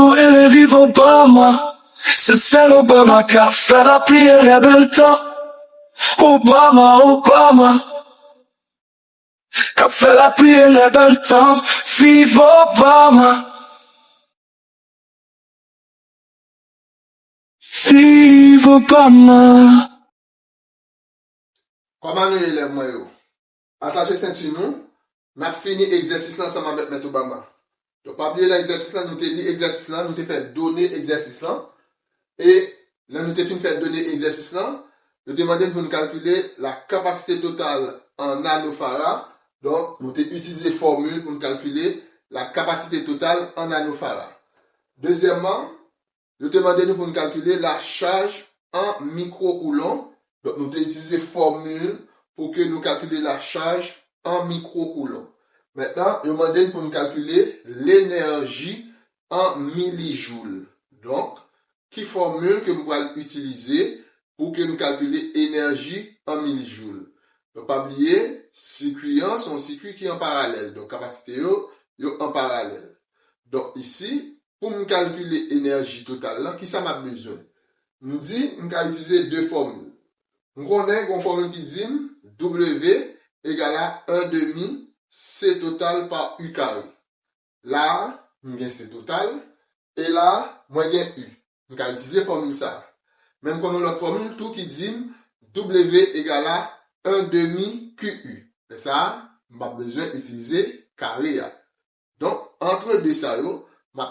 nous et les vivants pas moi. C'est l'Obama qui a fait la prière et bel temps. Obama, qui a fait la prière et bel temps. Vive Obama. Vive Obama. Comment nous élèves moi yo? Attaché ceinture nous, n'a fini exercice là ensemble avec M. Obama. Donc pas oublier l'exercice là, nous t'ai dit exercice là, nous t'ai fait donner exercice là. Et là nous t'ai fait donner exercice là, nous demandé pour nous calculer la capacité totale en nanofarad. Donc nous t'ai utilisé formule pour nous calculer la capacité totale en nanofarad. Deuxièmement, nous t'ai demandé pour nous calculer la charge en microcoulomb. Donc nous t'ai utilisé formule pour que nous calculions la charge en microcoulomb. Maintenant, il m'a demandé pour nous calculer l'énergie en millijoules. Donc, qui formule que nous allons utiliser pour que nous calculions l'énergie en millijoules. Donc, pas oublier, circuit sont circuits qui sont en parallèle. Donc, capacité yo en parallèle. Donc, ici, pour nous calculer l'énergie totale, qui ça m'a besoin? Nous dit, nous allons utiliser deux formules. Nous connaissons une formule qui dit W égale à 1 demi C total par U carré. Là, nous avons C total. Et là, moi j'ai U. Nous allons utiliser la formule ça. Même comme l'autre formule, tout qui dit W égale à 1 demi QU. C'est ça, je n'ai pas besoin d'utiliser carré. Donc, entre deux ça, je vais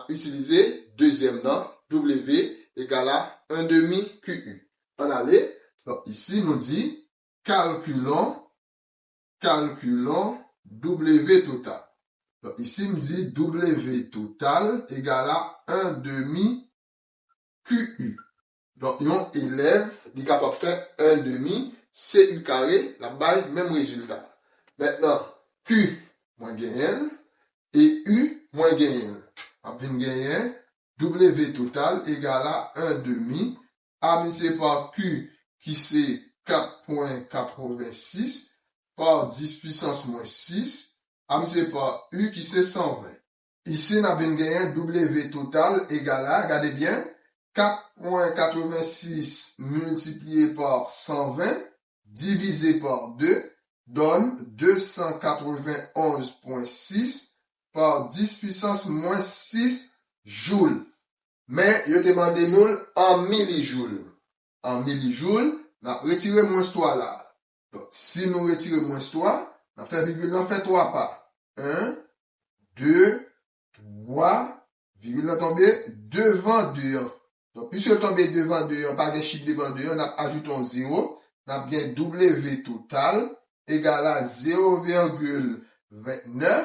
utiliser deuxième nom, W égale à 1 demi QU. On allait. Donc, ici, nous dit calculons W total. Donc, ici, me dit W total égale à 1 demi QU. Donc, un élève, il est capable de faire 1 demi CU carré, la balle, même résultat. Maintenant, Q moins gain et U moins gain. On vient gagner W total égale à 1 demi amusé par Q qui c'est 4.86 par 10 puissance moins 6, amusé par U qui c'est 120. Ici, nous avons gagné W total égale à, regardez bien, 4.86 multiplié par 120 divisé par 2 donne 291.6 par 10 puissance moins 6 joules. Mais, il demande nous en millijoules. En millijoules, on a retiré moins 3 là. Donc, si nous retirons moins 3, on fait virgule, on fait 3 pas. 1, 2, 3, virgule tomber devant 2. Donc, puisque tomber devant 2, on parle des chiffres devant 2, on a ajouté un 0, on a bien W total égale à 0,29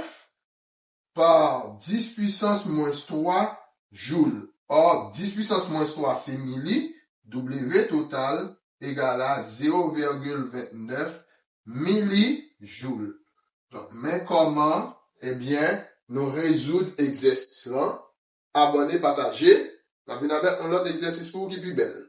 par 10 puissance moins 3 joules. Or, 10 puissance moins 3, c'est milli. W total égale à 0,29 millijoules. Donc, mais comment? Eh bien, nous résoudre exercice là. Abonnez, partagez. On va venir avec un autre exercice pour vous qui est plus belle.